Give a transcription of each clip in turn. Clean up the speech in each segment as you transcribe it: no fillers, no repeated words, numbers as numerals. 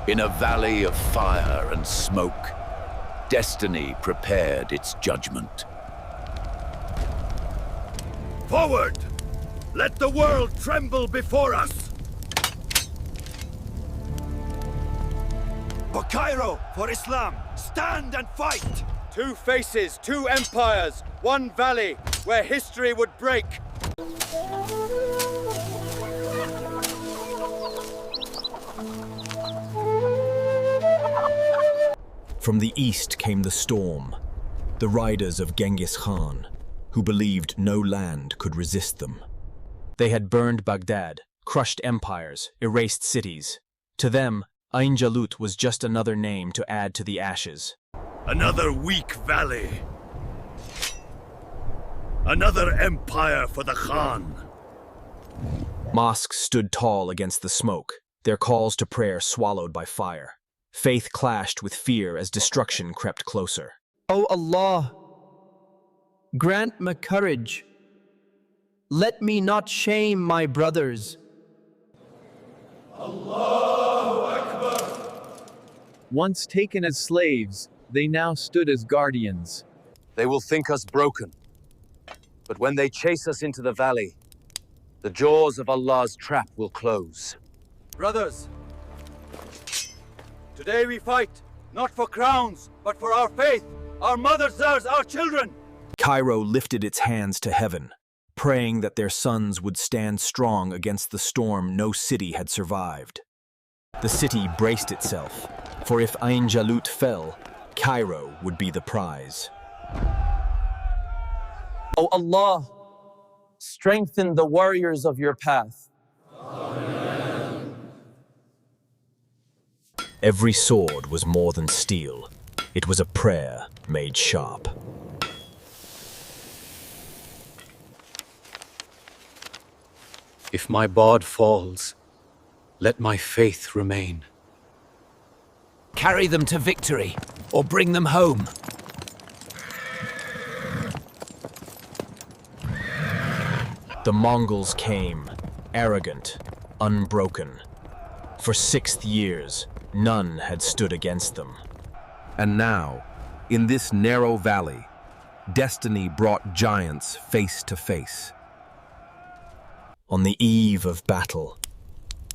In a valley of fire and smoke, destiny prepared its judgment. Forward! Let the world tremble before us! For Cairo, for Islam, stand and fight! Two faces, two empires, one valley, where history would break. From the east came the storm, the riders of Genghis Khan, who believed no land could resist them. They had burned Baghdad, crushed empires, erased cities. To them, Ain Jalut was just another name to add to the ashes. Another weak valley. Another empire for the Khan. Mosques stood tall against the smoke, their calls to prayer swallowed by fire. Faith clashed with fear as destruction crept closer. O Allah, grant me courage. Let me not shame my brothers. Allahu Akbar! Once taken as slaves, they now stood as guardians. They will think us broken. But when they chase us into the valley, the jaws of Allah's trap will close. Brothers, today we fight, not for crowns, but for our faith, our mothers, our children. Cairo lifted its hands to heaven, praying that their sons would stand strong against the storm no city had survived. The city braced itself, for if Ain Jalut fell, Cairo would be the prize. O Allah, strengthen the warriors of your path. Every sword was more than steel. It was a prayer made sharp. If my bard falls, let my faith remain. Carry them to victory, or bring them home. The Mongols came, arrogant, unbroken. For 6 years, none had stood against them. And now, in this narrow valley, destiny brought giants face to face. On the eve of battle,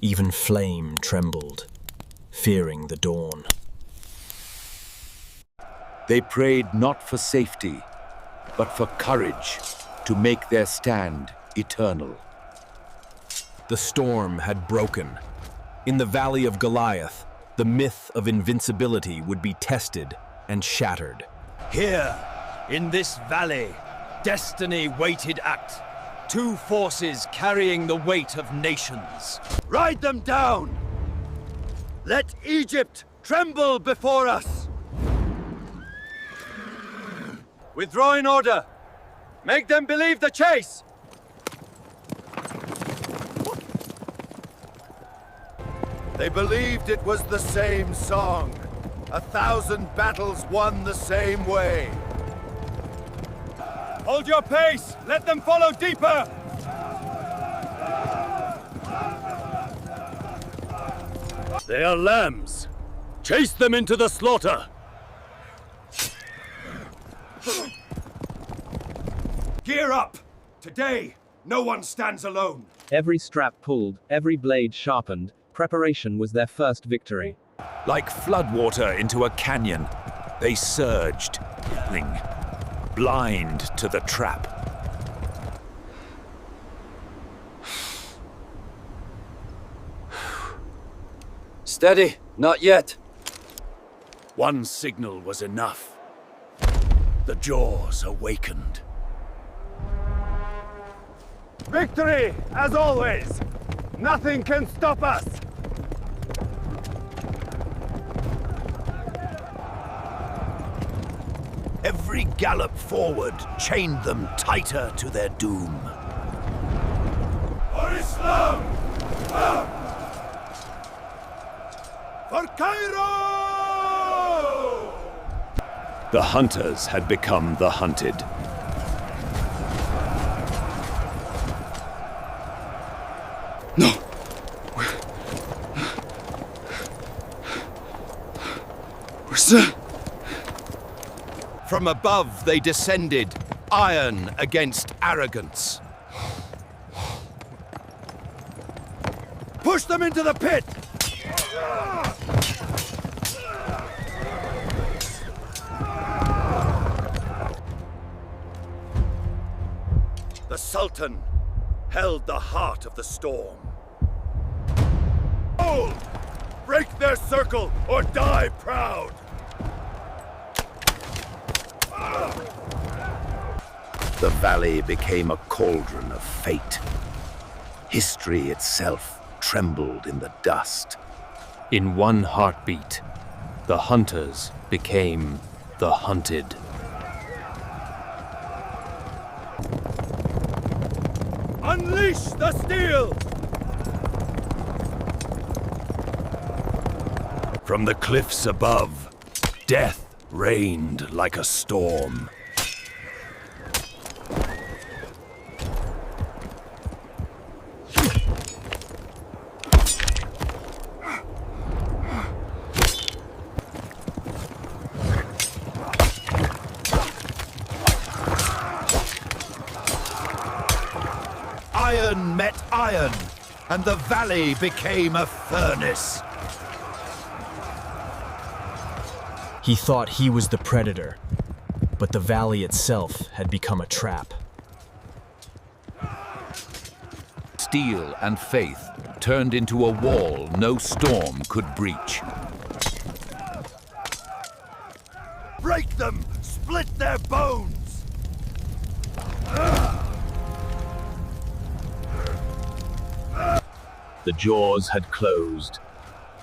even flame trembled, fearing the dawn. They prayed not for safety, but for courage to make their stand eternal. The storm had broken. In the Valley of Goliath, the myth of invincibility would be tested and shattered. Here, in this valley, destiny waited act. Two forces carrying the weight of nations. Ride them down! Let Egypt tremble before us! Withdraw in order. Make them believe the chase. They believed it was the same song. 1,000 battles won the same way. Hold your pace. Let them follow deeper. They are lambs. Chase them into the slaughter. Gear up. Today, no one stands alone. Every strap pulled, every blade sharpened, preparation was their first victory. Like floodwater into a canyon, they surged, yelling, blind to the trap. Steady, not yet. One signal was enough. The jaws awakened. Victory, as always. Nothing can stop us. Every gallop forward chained them tighter to their doom. For Islam! For Cairo! The hunters had become the hunted. Mamluks! From above they descended, iron against arrogance. Push them into the pit! The Sultan held the heart of the storm. Hold! Break their circle or die proud! The valley became a cauldron of fate. History itself trembled in the dust. In one heartbeat, the hunters became the hunted. Unleash the steel! From the cliffs above, death reigned like a storm. Iron met iron, and the valley became a furnace. He thought he was the predator, but the valley itself had become a trap. Steel and faith turned into a wall no storm could breach. Break them! Split their bones! The jaws had closed,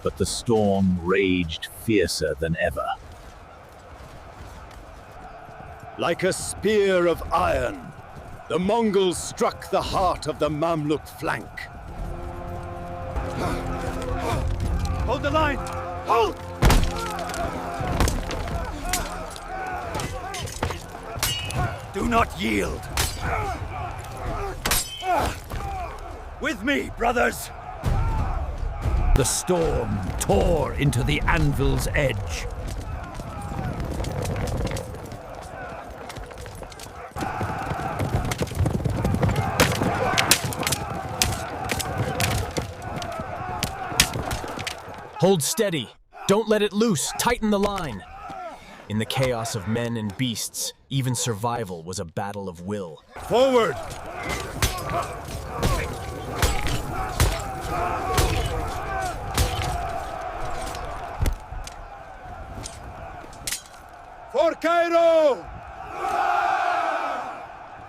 but the storm raged fiercer than ever. Like a spear of iron, the Mongols struck the heart of the Mamluk flank. Hold the line! Hold! Do not yield! With me, brothers! The storm tore into the anvil's edge. Hold steady. Don't let it loose. Tighten the line. In the chaos of men and beasts, even survival was a battle of will. Forward! For Cairo!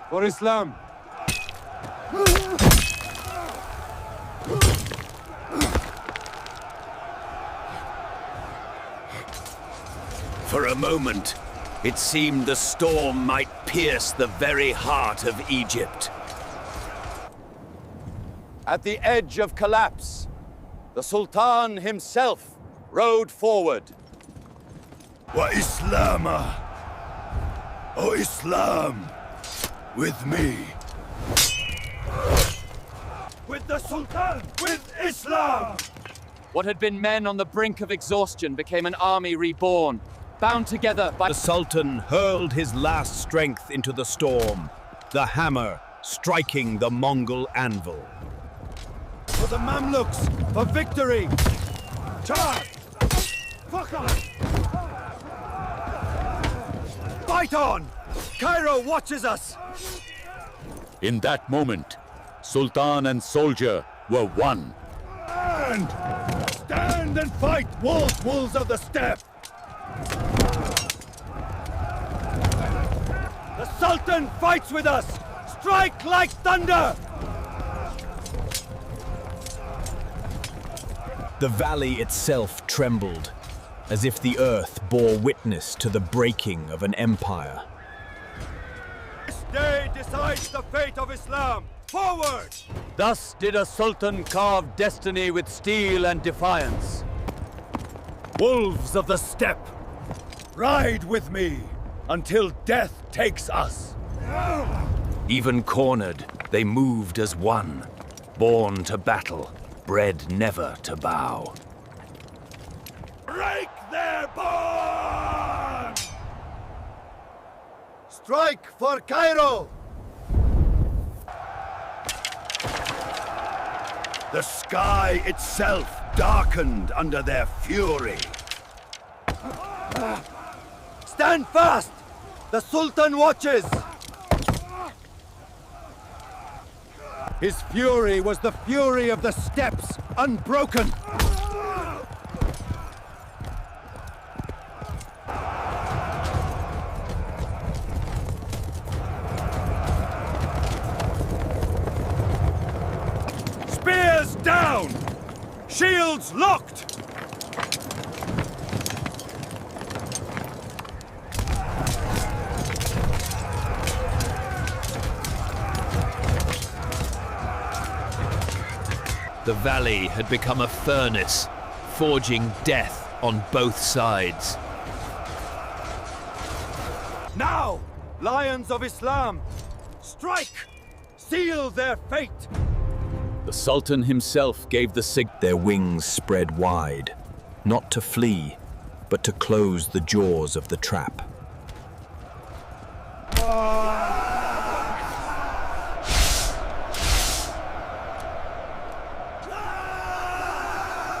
For Islam! For a moment, it seemed the storm might pierce the very heart of Egypt. At the edge of collapse, the Sultan himself rode forward. Wa Islama! O Islam! With me! With the Sultan! With Islam! What had been men on the brink of exhaustion became an army reborn, bound together by... The Sultan hurled his last strength into the storm, the hammer striking the Mongol anvil. For the Mamluks! For victory! Charge! Fuck off! Fight on! Cairo watches us! In that moment, Sultan and soldier were one. Stand and fight, wolves of the steppe! The Sultan fights with us! Strike like thunder! The valley itself trembled, as if the earth bore witness to the breaking of an empire. This day decides the fate of Islam! Forward! Thus did a sultan carve destiny with steel and defiance. Wolves of the steppe, ride with me until death takes us. Even cornered, they moved as one, born to battle, bred never to bow. Break their bonds! Strike for Cairo! The sky itself darkened under their fury. Stand fast! The Sultan watches! His fury was the fury of the steppes, unbroken. Spears down! Shields locked! The valley had become a furnace, forging death on both sides. Now, Lions of Islam, strike! Seal their fate! The Sultan himself gave the signal. Their wings spread wide, not to flee, but to close the jaws of the trap.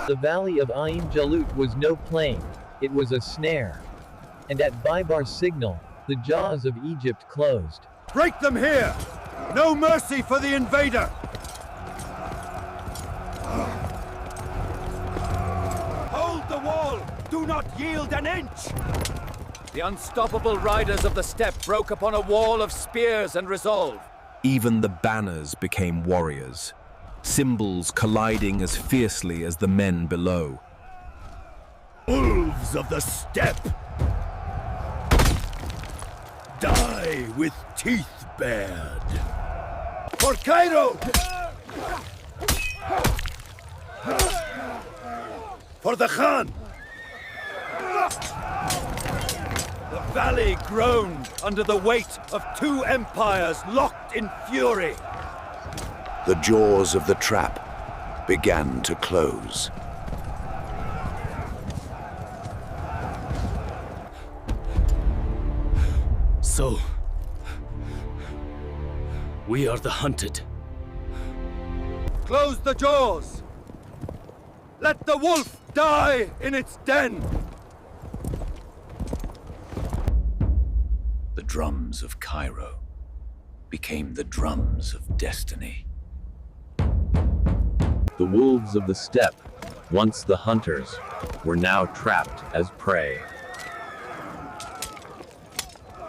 The valley of Ain Jalut was no plain, it was a snare. And at Bibar's signal, the jaws of Egypt closed. Break them here! No mercy for the invader! Hold the wall! Do not yield an inch! The unstoppable riders of the steppe broke upon a wall of spears and resolve. Even the banners became warriors, symbols colliding as fiercely as the men below. Wolves of the steppe! Die with teeth bared! For Cairo! For the Khan! The valley groaned under the weight of two empires locked in fury. The jaws of the trap began to close. So, we are the hunted. Close the jaws! Let the wolf die in its den! The drums of Cairo became the drums of destiny. The wolves of the steppe, once the hunters, were now trapped as prey.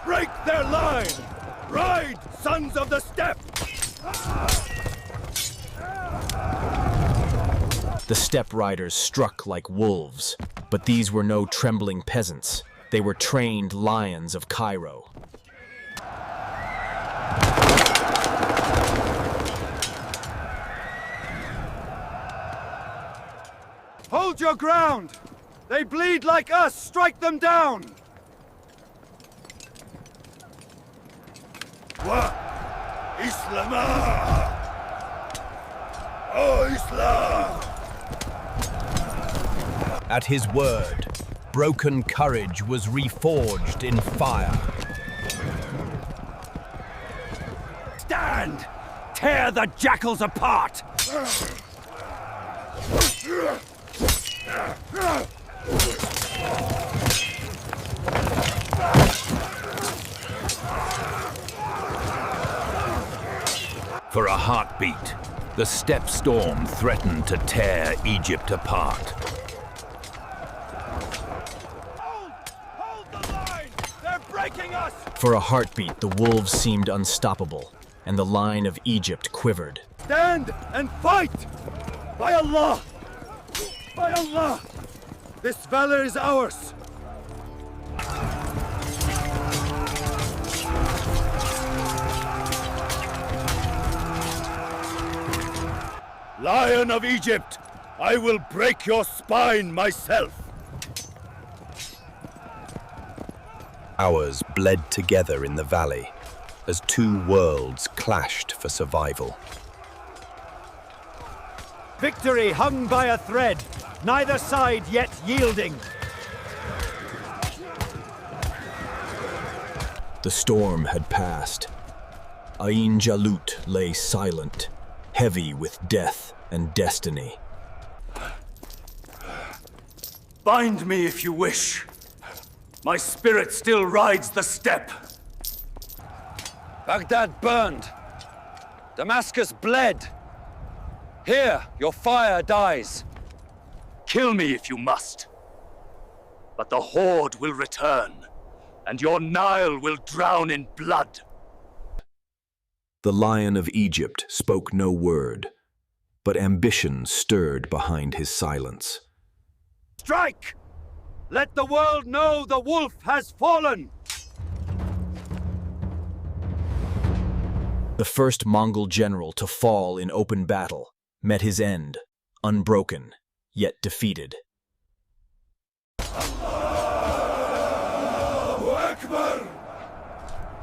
Break their line! Ride, sons of the steppe! The steppe riders struck like wolves, but these were no trembling peasants. They were trained lions of Cairo. Hold your ground! They bleed like us! Strike them down! Wa Islamah! Oh, Islam! At his word, broken courage was reforged in fire. Stand! Tear the jackals apart! For a heartbeat, the steppe storm threatened to tear Egypt apart. Hold the line! They're breaking us! For a heartbeat, the wolves seemed unstoppable, and the line of Egypt quivered. Stand and fight! By Allah! By Allah! This valor is ours! Lion of Egypt, I will break your spine myself! Hours bled together in the valley as two worlds clashed for survival. Victory hung by a thread. neither side yet yielding. The storm had passed. Ain Jalut lay silent, heavy with death and destiny. Bind me if you wish. My spirit still rides the steppe. Baghdad burned. Damascus bled. Here, your fire dies. Kill me if you must. But the horde will return, and your Nile will drown in blood. The Lion of Egypt spoke no word, but ambition stirred behind his silence. Strike! Let the world know the wolf has fallen! The first Mongol general to fall in open battle met his end, unbroken, yet defeated. Allahu Akbar!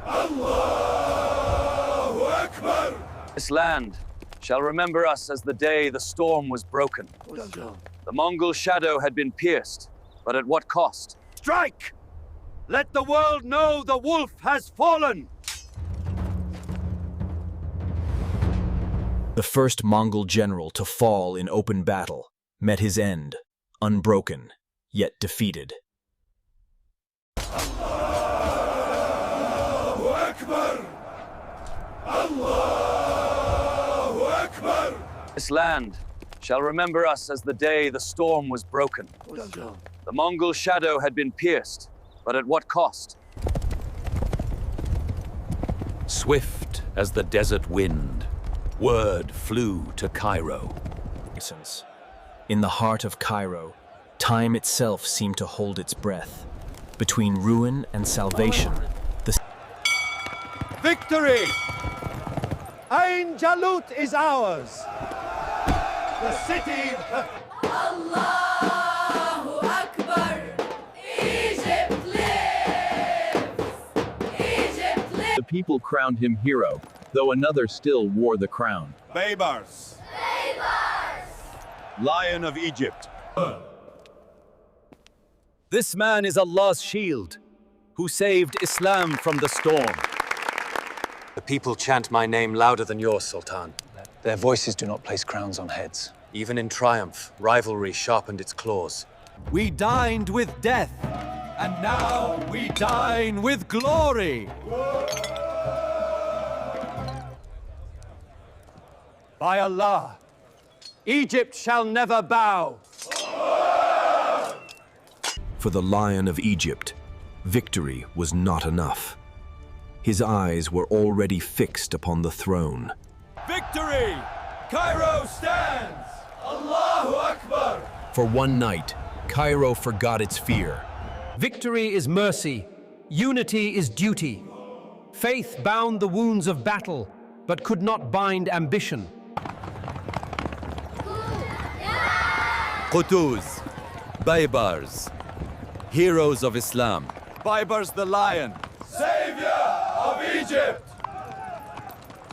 Allahu Akbar! This land shall remember us as the day the storm was broken. The Mongol shadow had been pierced, but at what cost? Strike! Let the world know the wolf has fallen! The first Mongol general to fall in open battle met his end, unbroken, yet defeated. Allahu Akbar! Allahu Akbar! This land shall remember us as the day the storm was broken. The Mongol shadow had been pierced, but at what cost? Swift as the desert wind, word flew to Cairo. In the heart of Cairo, time itself seemed to hold its breath. Between ruin and salvation, the Victory! Ain Jalut is ours! The city... Allahu Akbar! Egypt lives! Egypt lives! The people crowned him hero, though another still wore the crown. Baybars! Lion of Egypt. This man is Allah's shield, who saved Islam from the storm. The people chant my name louder than yours, Sultan. Their voices do not place crowns on heads. Even in triumph, rivalry sharpened its claws. We dined with death, and now we dine with glory! By Allah, Egypt shall never bow! For the Lion of Egypt, victory was not enough. His eyes were already fixed upon the throne. Victory! Cairo stands! Allahu Akbar! For one night, Cairo forgot its fear. Victory is mercy. Unity is duty. Faith bound the wounds of battle, but could not bind ambition. Qutuz, Baybars, heroes of Islam. Baybars the Lion, Savior of Egypt!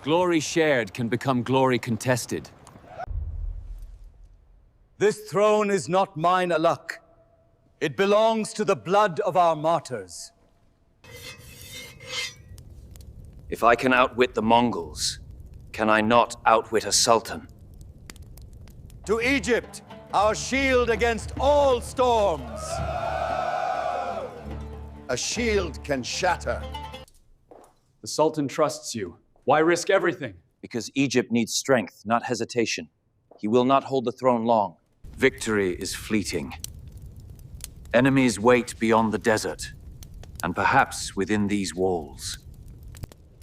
Glory shared can become glory contested. This throne is not mine aluk. It belongs to the blood of our martyrs. If I can outwit the Mongols, can I not outwit a sultan? To Egypt, our shield against all storms. A shield can shatter. The sultan trusts you. Why risk everything? Because Egypt needs strength, not hesitation. He will not hold the throne long. Victory is fleeting. Enemies wait beyond the desert, and perhaps within these walls.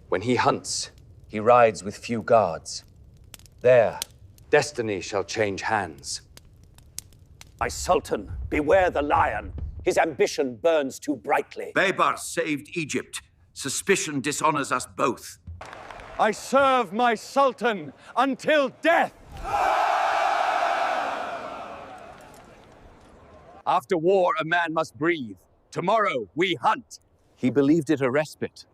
When he hunts, he rides with few guards. There, destiny shall change hands. My Sultan, beware the lion. His ambition burns too brightly. Baybars saved Egypt. Suspicion dishonors us both. I serve my Sultan until death! After war, a man must breathe. Tomorrow, we hunt. He believed it a respite.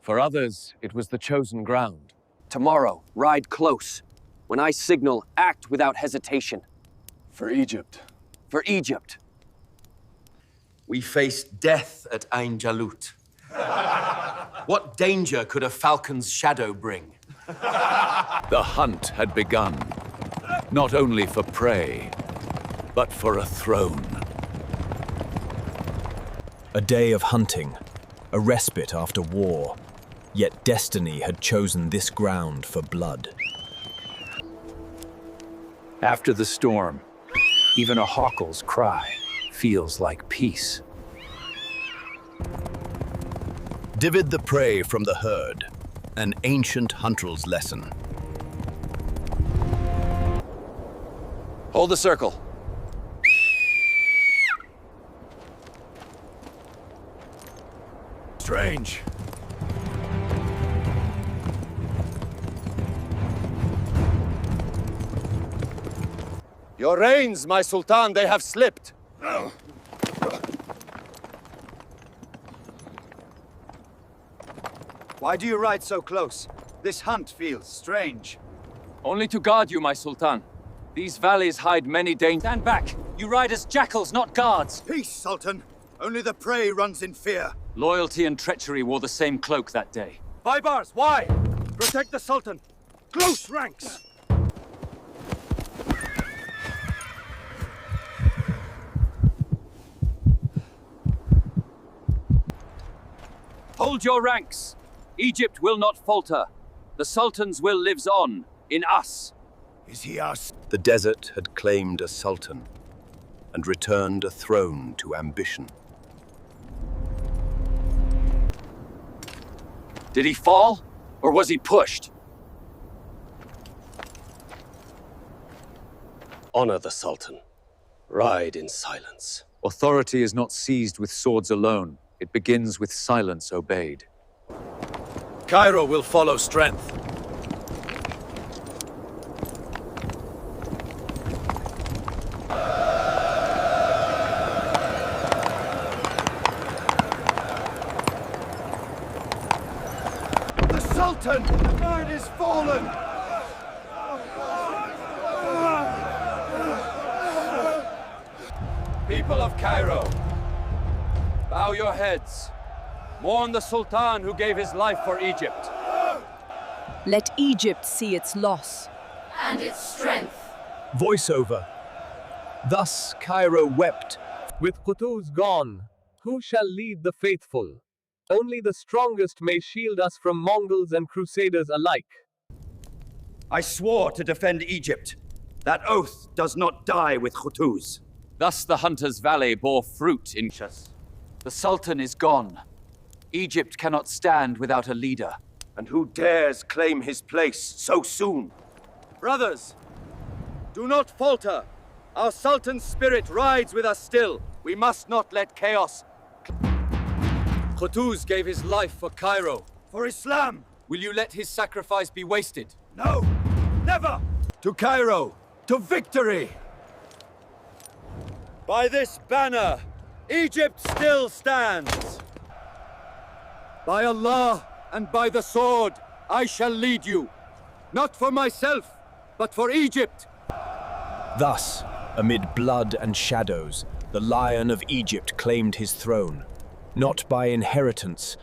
For others, it was the chosen ground. Tomorrow, ride close. When I signal, act without hesitation. For Egypt, for Egypt. We faced death at Ain Jalut. What danger could a falcon's shadow bring? The hunt had begun, not only for prey, but for a throne. A day of hunting, a respite after war, yet destiny had chosen this ground for blood. After the storm, even a hawk's cry feels like peace. Divide the prey from the herd, an ancient hunter's lesson. Hold the circle. Strange. Your reins, my Sultan, they have slipped. Why do you ride so close? This hunt feels strange. Only to guard you, my Sultan. These valleys hide many dangers. Stand back! You ride as jackals, not guards! Peace, Sultan. Only the prey runs in fear. Loyalty and treachery wore the same cloak that day. Baibars, why? Protect the Sultan. Close ranks! Hold your ranks. Egypt will not falter. The Sultan's will lives on, in us. Is he us? The desert had claimed a sultan and returned a throne to ambition. Did he fall, or was he pushed? Honor the Sultan. Ride in silence. Authority is not seized with swords alone. It begins with silence obeyed. Cairo will follow strength. The Sultan! The bird is fallen! People of Cairo, bow your heads. Mourn the Sultan who gave his life for Egypt. Let Egypt see its loss. And its strength. Voiceover. Thus Cairo wept. With Qutuz gone, who shall lead the faithful? Only the strongest may shield us from Mongols and Crusaders alike. I swore to defend Egypt. That oath does not die with Qutuz. Thus the Hunter's Valley bore fruit in us. The Sultan is gone. Egypt cannot stand without a leader. And who dares claim his place so soon? Brothers, do not falter. Our Sultan's spirit rides with us still. We must not let chaos. Qutuz gave his life for Cairo. For Islam! Will you let his sacrifice be wasted? No! Never! To Cairo! To victory! By this banner, Egypt still stands. By Allah and by the sword, I shall lead you. Not for myself, but for Egypt. Thus, amid blood and shadows, the Lion of Egypt claimed his throne, not by inheritance,